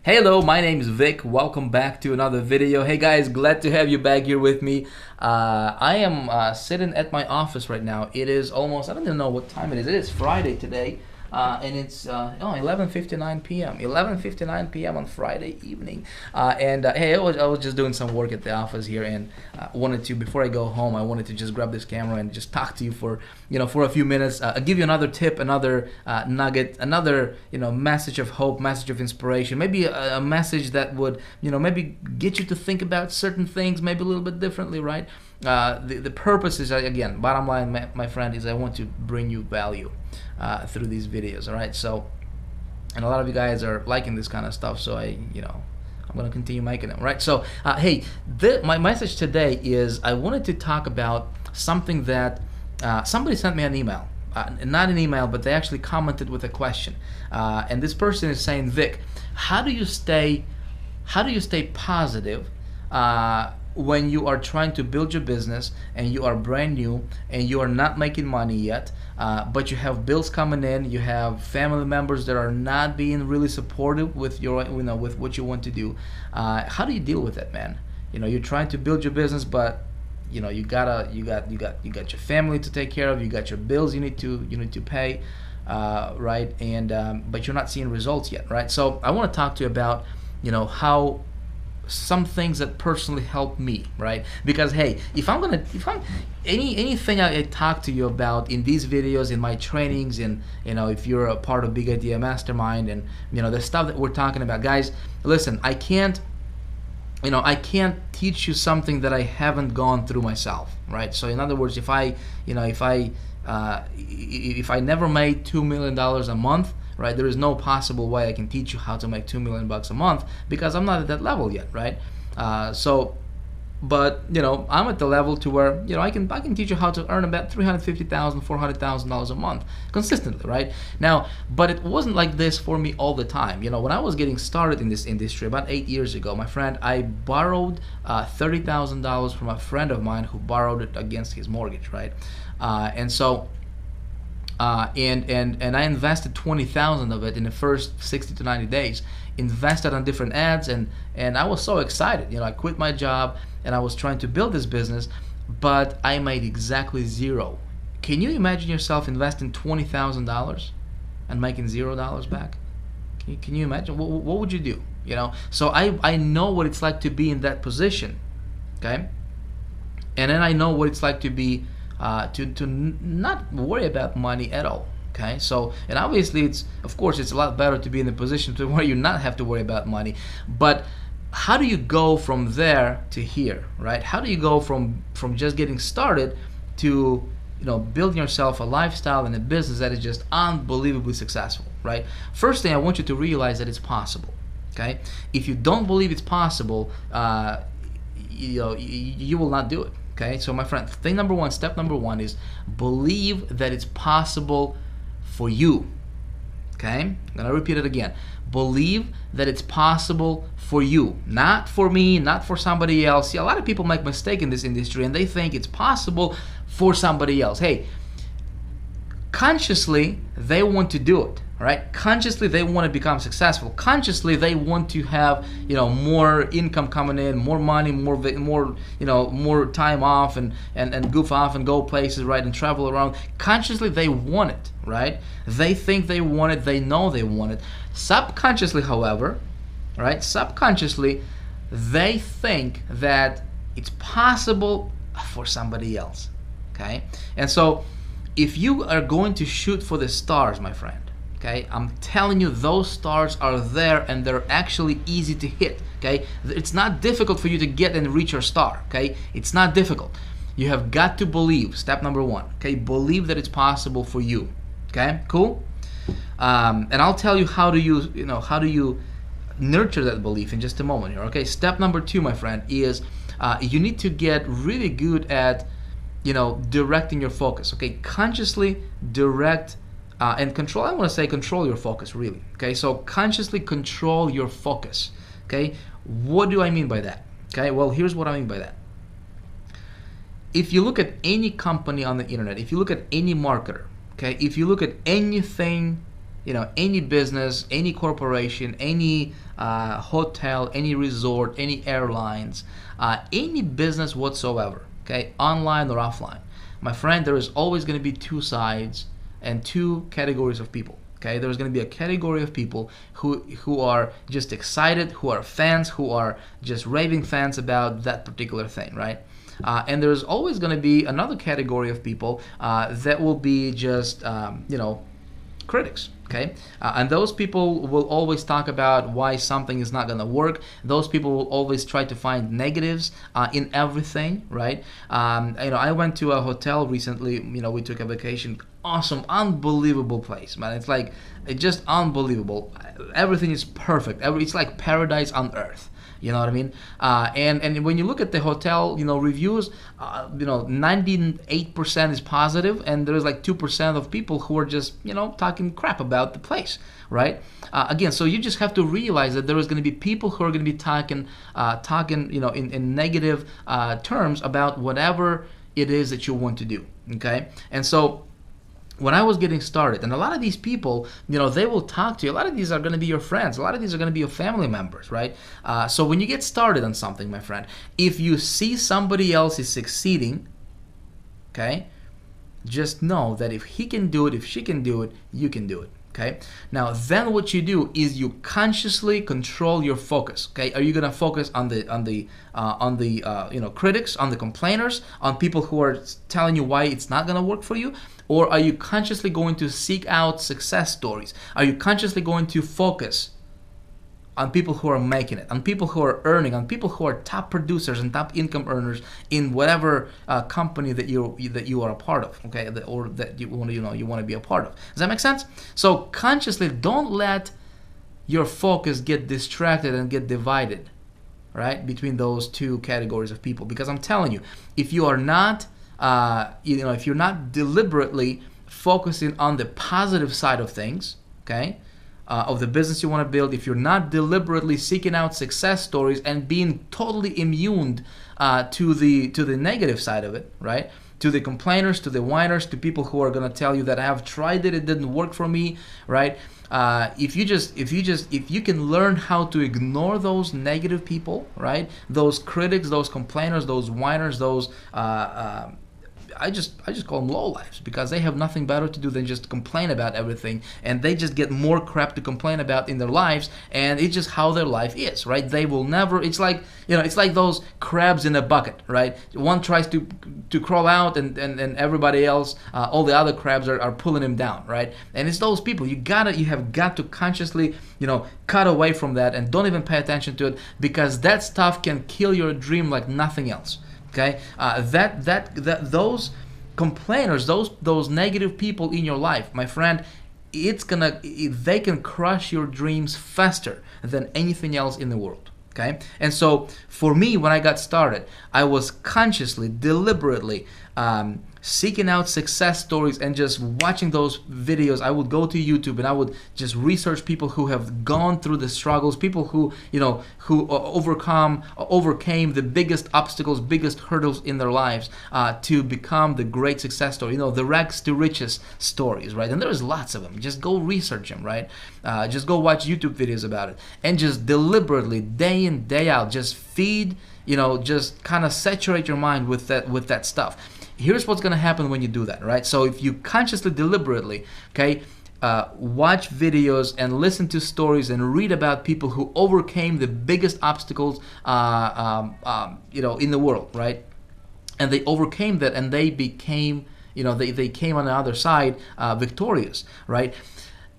Hello, my name is Vic. Welcome back to another video. Hey guys, glad to have you back here with me. I am sitting at my office right now. It is almost, I don't even know what time it is. It is Friday today, and it's 11:59 p.m. 11:59 p.m. on Friday evening. Hey, I was just doing some work at the office here, and wanted to, before I go home, I wanted to just grab this camera and just talk to you for a few minutes. Give you another tip, another nugget, another message of hope, message of inspiration, maybe a message that would maybe get you to think about certain things maybe a little bit differently, right? The purpose is, again, bottom line, my friend, is I want to bring you value through these videos. All right, so, and a lot of you guys are liking this kind of stuff, so I'm going to continue making them, right? So hey, my message today is I wanted to talk about something that somebody sent me an email, not an email, but they actually commented with a question, and this person is saying, Vic, how do you stay positive when you are trying to build your business and you are brand new and you are not making money yet, but you have bills coming in, you have family members that are not being really supportive with your with what you want to do? How do you deal with that, man? You're trying to build your business, but you got your family to take care of, you got your bills you need to pay, right? And but you're not seeing results yet, right? So I want to talk to you about how some things that personally help me, right? Because hey, if I'm anything I talk to you about in these videos, in my trainings, and if you're a part of Big Idea Mastermind, and the stuff that we're talking about, guys, listen, I can't teach you something that I haven't gone through myself, right? So in other words, if I never made $2 million a month, right, there is no possible way I can teach you how to make $2 million a month, because I'm not at that level yet, right? But I'm at the level to where I can teach you how to earn about $350,000, $400,000 a month consistently, right? Now, but it wasn't like this for me all the time. When I was getting started in this industry about 8 years ago, my friend, I borrowed $30,000 from a friend of mine who borrowed it against his mortgage, right? And I invested 20,000 of it in the first 60 to 90 days. Invested on different ads, and I was so excited. I quit my job and I was trying to build this business, but I made exactly zero. Can you imagine yourself investing $20,000 and making $0 back? Can you imagine? What would you do? So I know what it's like to be in that position, okay? And then I know what it's like to be to not worry about money at all. Okay, so, and obviously it's a lot better to be in a position to where you not have to worry about money. But how do you go from there to here, right? How do you go from just getting started to building yourself a lifestyle and a business that is just unbelievably successful, right? First thing, I want you to realize that it's possible. Okay, if you don't believe it's possible, you will not do it. Okay, so my friend, step number one is believe that it's possible for you. Okay, I'm gonna repeat it again. Believe that it's possible for you, not for me, not for somebody else. See, a lot of people make mistake in this industry and they think it's possible for somebody else. Hey, consciously they want to do it, right? Consciously they want to become successful. Consciously they want to have more income coming in, more money, more time off, and goof off and go places, right, and travel around. Consciously they want it, right? They think they want it, they know they want it. Subconsciously, however, right, they think that it's possible for somebody else. Okay, and so if you are going to shoot for the stars, my friend, okay, I'm telling you, those stars are there and they're actually easy to hit. Okay, it's not difficult for you to get and reach your star. Okay, it's not difficult. You have got to believe. Step number one. Okay, believe that it's possible for you. Okay, cool. And I'll tell you how do you nurture that belief in just a moment here. Okay, step number two, my friend, is you need to get really good at directing your focus. Okay, consciously direct and control. I want to say control your focus, really. Okay, so consciously control your focus. Okay, what do I mean by that? Okay, well, here's what I mean by that. If you look at any company on the internet, if you look at any marketer, okay, if you look at anything any business, any corporation, any hotel, any resort, any airlines, any business whatsoever, okay, online or offline, my friend, there is always going to be two sides and two categories of people. Okay, there's going to be a category of people who are just excited, who are fans, who are just raving fans about that particular thing, right? And there's always going to be another category of people that will be just, critics. Okay, and those people will always talk about why something is not going to work. Those people will always try to find negatives in everything, right? I went to a hotel recently. We took a vacation. Awesome, unbelievable place, man. It's just unbelievable. Everything is perfect. It's like paradise on earth. You know what I mean? And when you look at the hotel, reviews, 98% is positive, and there's like 2% of people who are just, talking crap about the place, right? Again, so you just have to realize that there is going to be people who are going to be talking, in negative terms about whatever it is that you want to do. Okay, and so when I was getting started, and a lot of these people, they will talk to you. A lot of these are going to be your friends. A lot of these are going to be your family members, right? So when you get started on something, my friend, if you see somebody else is succeeding, okay, just know that if he can do it, if she can do it, you can do it. Okay. Now, then what you do is you consciously control your focus. Okay. Are you gonna focus on the critics, on the complainers, on people who are telling you why it's not gonna work for you, or are you consciously going to seek out success stories? Are you consciously going to focus on people who are making it, on people who are earning, on people who are top producers and top income earners in whatever company that you are a part of, okay, or that you want to be a part of. Does that make sense? So consciously, don't let your focus get distracted and get divided, right, between those two categories of people. Because I'm telling you, if you are not, if you're not deliberately focusing on the positive side of things, okay, of the business you want to build, if you're not deliberately seeking out success stories and being totally immune to the negative side of it, right? To the complainers, to the whiners, to people who are going to tell you that I have tried it didn't work for me, right? If you can learn how to ignore those negative people, right? Those critics, those complainers, those whiners, those I just call them lowlifes, because they have nothing better to do than just complain about everything, and they just get more crap to complain about in their lives, and it's just how their life is, right? They will never. It's like those crabs in a bucket, right? One tries to crawl out, and everybody else, all the other crabs are pulling him down, right? And it's those people. You have got to consciously, cut away from that, and don't even pay attention to it, because that stuff can kill your dream like nothing else. Okay, those complainers, those negative people in your life, my friend, they can crush your dreams faster than anything else in the world. Okay, and so for me, when I got started, I was consciously, deliberately seeking out success stories and just watching those videos. I would go to YouTube and I would just research people who have gone through the struggles, people who overcame the biggest obstacles, biggest hurdles in their lives to become the great success story. The rags to riches stories, right? And there's lots of them. Just go research them, right? Just go watch YouTube videos about it, and just deliberately, day in, day out, just feed, just kind of saturate your mind with that stuff. Here's what's going to happen when you do that, right? So if you consciously, deliberately, okay, watch videos and listen to stories and read about people who overcame the biggest obstacles, in the world, right? And they overcame that, and they became, they came on the other side victorious, right?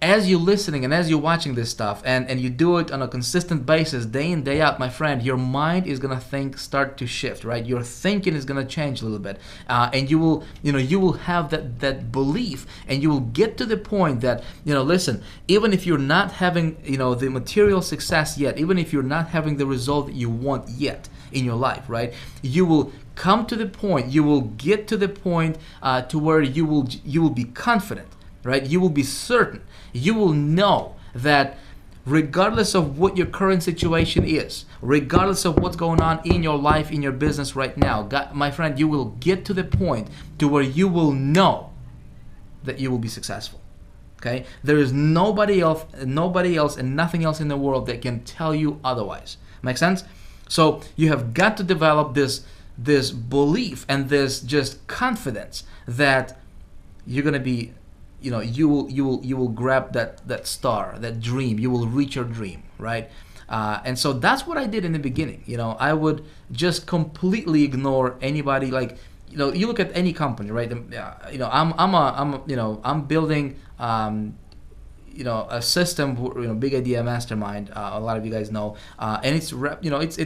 As you're listening and as you're watching this stuff, and you do it on a consistent basis, day in, day out, my friend, your mind is gonna start to shift, right? Your thinking is gonna change a little bit, and you will have that belief, and you will get to the point that, listen, even if you're not having, the material success yet, even if you're not having the result that you want yet in your life, right? You will come to the point, you will get to the point to where you will be confident, right? You will be certain. You will know that regardless of what your current situation is, regardless of what's going on in your life, in your business right now, my friend, you will get to the point to where you will know that you will be successful. Okay, there is nobody else, and nothing else in the world that can tell you otherwise. Make sense? So you have got to develop this belief and this just confidence that you're gonna be, you will grab that star, that dream. You will reach your dream, right? And so that's what I did in the beginning. I would just completely ignore anybody. Like, you look at any company, right? I'm building, a system, Big Idea Mastermind. A lot of you guys know, and it's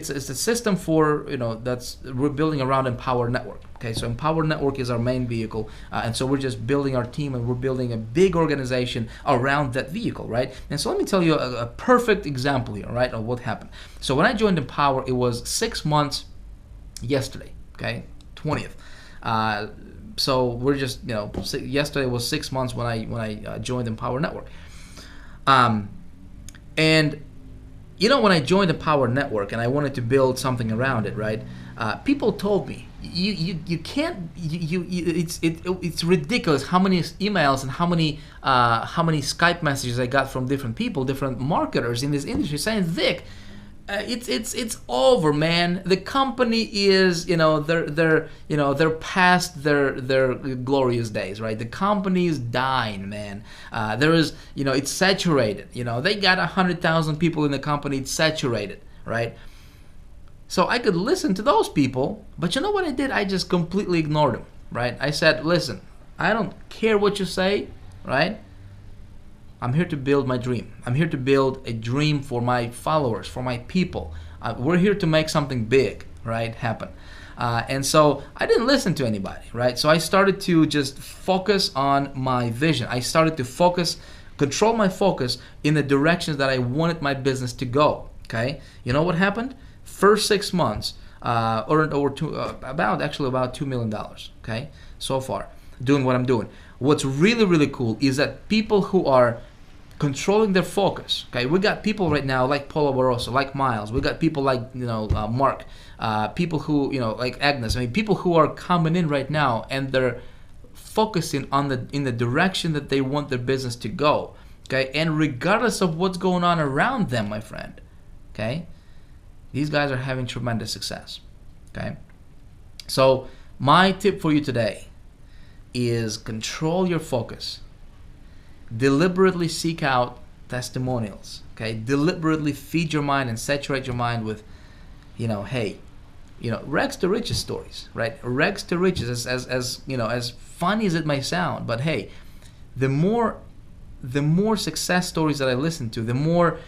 a system for we're building around Empower Network. Okay, so Empower Network is our main vehicle, and so we're just building our team, and we're building a big organization around that vehicle, right? And so let me tell you a perfect example here, right, of what happened. So when I joined Empower, it was 6 months yesterday. Okay, 20th. So we're just yesterday was 6 months when I joined Empower Network. And when I joined Empower Network and I wanted to build something around it, right? People told me you can't, it's ridiculous how many emails and how many Skype messages I got from different people, different marketers in this industry saying, Vic, it's over, man. The company is, they're past their glorious days, right? The company is dying, man. There is, it's saturated. They got 100,000 people in the company. It's saturated, right? So I could listen to those people, but you know what I did? I just completely ignored them, right? I said, listen, I don't care what you say, right? I'm here to build my dream. I'm here to build a dream for my followers, for my people. We're here to make something big, right, happen. And so I didn't listen to anybody, right? So I started to just focus on my vision. I started to control my focus in the directions that I wanted my business to go, okay? You know what happened? First 6 months, earned about $2 million, okay, so far, doing what I'm doing. What's really, really cool is that people who are controlling their focus, okay, we got people right now like Paulo Barroso, like Miles, we got people like, Mark, people who, like Agnes, people who are coming in right now and they're focusing in the direction that they want their business to go, okay, and regardless of what's going on around them, my friend, okay, these guys are having tremendous success, okay? So my tip for you today is control your focus. Deliberately seek out testimonials, okay? Deliberately feed your mind and saturate your mind with, rags to riches stories, right? Rags to riches, as funny as it may sound, but hey, the more success stories that I listen to, the more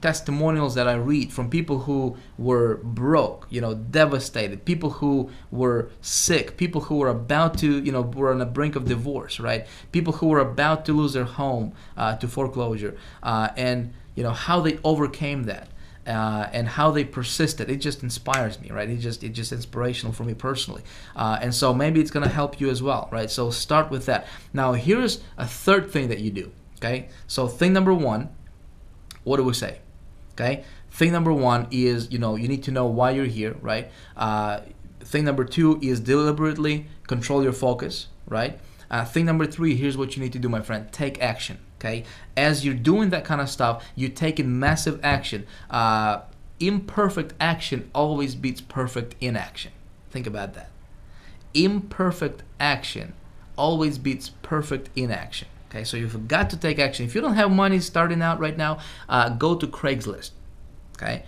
testimonials that I read from people who were broke, devastated, people who were sick, people who were about to, were on the brink of divorce, right? People who were about to lose their home to foreclosure, and how they overcame that. And how they persisted. It just inspires me, right? It's just inspirational for me personally, and so maybe it's gonna help you as well, right? So start with that. Now here's a third thing that you do, okay? So thing number one, what do we say? Okay, thing number one is you need to know why you're here, right? Thing number two is deliberately control your focus, right? Thing number three, here's what you need to do, my friend. Take action. Okay, as you're doing that kind of stuff, you're taking massive action. Imperfect action always beats perfect inaction. Think about that. Imperfect action always beats perfect inaction. Okay, so you've got to take action. If you don't have money starting out right now, go to Craigslist. Okay,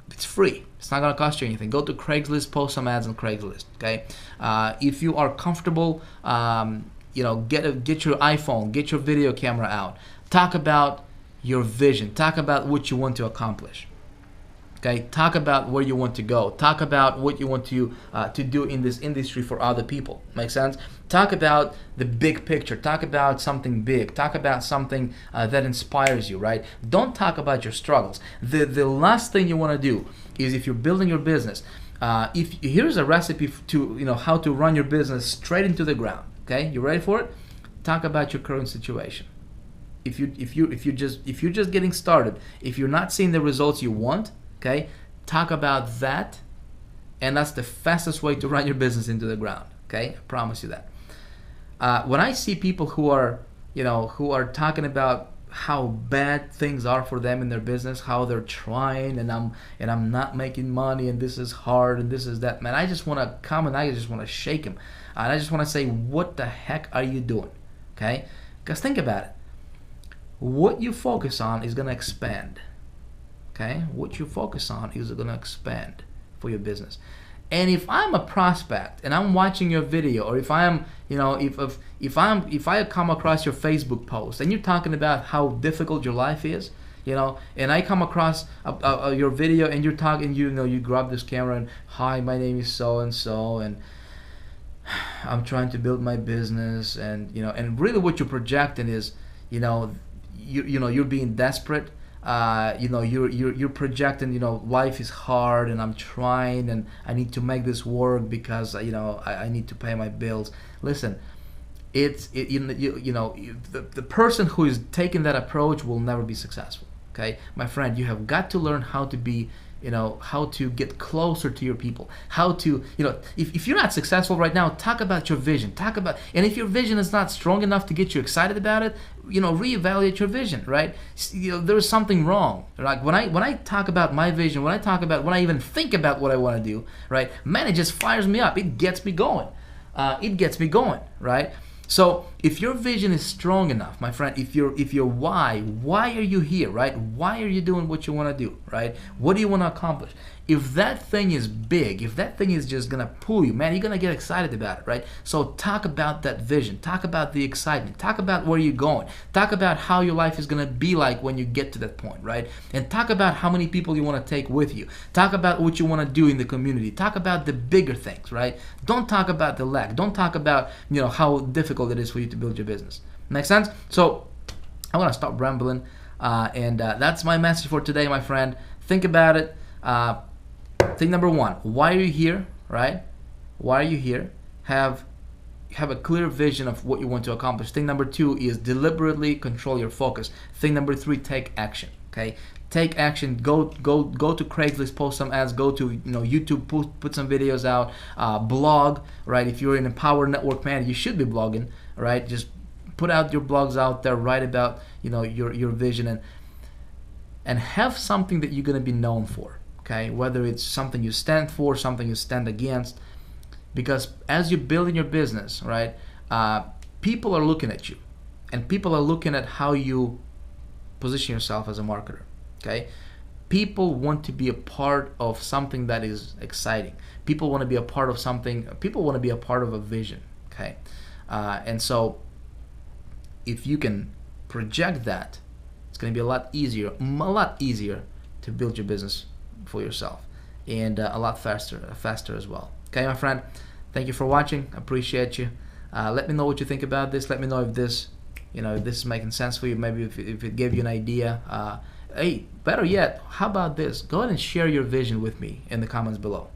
it's free. It's not gonna cost you anything. Go to Craigslist, post some ads on Craigslist. Okay, if you are comfortable. Get your iPhone, get your video camera out. Talk about your vision. Talk about what you want to accomplish. Okay, talk about where you want to go. Talk about what you want to do in this industry for other people. Make sense? Talk about the big picture. Talk about something big. Talk about something that inspires you. Right? Don't talk about your struggles. The last thing you want to do is, if you're building your business, here's a recipe to how to run your business straight into the ground. Okay, you ready for it? Talk about your current situation. If you're just getting started, if you're not seeing the results you want, okay, talk about that, and that's the fastest way to run your business into the ground. Okay, I promise you that. When I see people who are, who are talking about how bad things are for them in their business, how they're trying, and I'm not making money, and this is hard, and this is that, man, I just want to come and I just want to shake him, and I just want to say, what the heck are you doing? Okay, because think about it. What you focus on is going to expand. Okay, what you focus on is going to expand for your business. And if I'm a prospect and I'm watching your video, or if I'm, if I come across your Facebook post and you're talking about how difficult your life is, and I come across your video and you're talking, you grab this camera and, hi, my name is so and so, and I'm trying to build my business, and and really what you're projecting is, you're being desperate. You're projecting, life is hard and I'm trying and I need to make this work because I need to pay my bills. Listen, the person who is taking that approach will never be successful. Okay, my friend, you have got to learn how to be, how to get closer to your people, how to, if you're not successful right now, talk about your vision, and if your vision is not strong enough to get you excited about it, reevaluate your vision, right? There's something wrong. Like when I talk about my vision, when I even think about what I want to do, right, man, it just fires me up. It gets me going. Right? So if your vision is strong enough, my friend, if your why are you here, right? Why are you doing what you want to do, right? What do you want to accomplish? If that thing is big, if that thing is just gonna pull you, man, you're gonna get excited about it, right? So talk about that vision, talk about the excitement, talk about where you're going, talk about how your life is gonna be like when you get to that point, right? And talk about how many people you want to take with you. Talk about what you want to do in the community. Talk about the bigger things, right? Don't talk about the lack. Don't talk about how difficult it is for you to build your business. Make sense? So I'm gonna stop rambling, and that's my message for today, my friend. Think about it. Thing number one, why are you here, right? Why are you here? Have a clear vision of what you want to accomplish. Thing number two is deliberately control your focus. Thing number three, take action. Okay, take action. Go to Craigslist, post some ads. Go to YouTube, put some videos out. Blog, right? If you're in a power network, man, you should be blogging, right? Just put out your blogs out there. Write about your vision, and have something that you're gonna be known for. Okay, whether it's something you stand for, something you stand against, because as you're building your business, right, people are looking at you, and people are looking at how you position yourself as a marketer. Okay, people want to be a part of something that is exciting. People want to be a part of something. People want to be a part of a vision. Okay, and so if you can project that, it's going to be a lot easier to build your business for yourself, and a lot faster as well. Okay, my friend, thank you for watching. Appreciate you. Let me know what you think about this. Let me know if this if this is making sense for you. Maybe if it gave you an idea. Hey, better yet, how about this? Go ahead and share your vision with me in the comments below.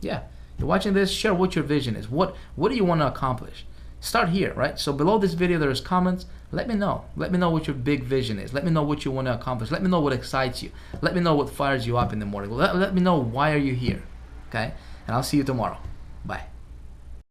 Yeah, you're watching this, share what your vision is. What do you want to accomplish? Start here, right? So below this video there's comments. Let me know what your big vision is. Let me know what you want to accomplish. Let me know what excites you. Let me know what fires you up in the morning. Let me know why are you here. Okay, and I'll see you tomorrow. Bye.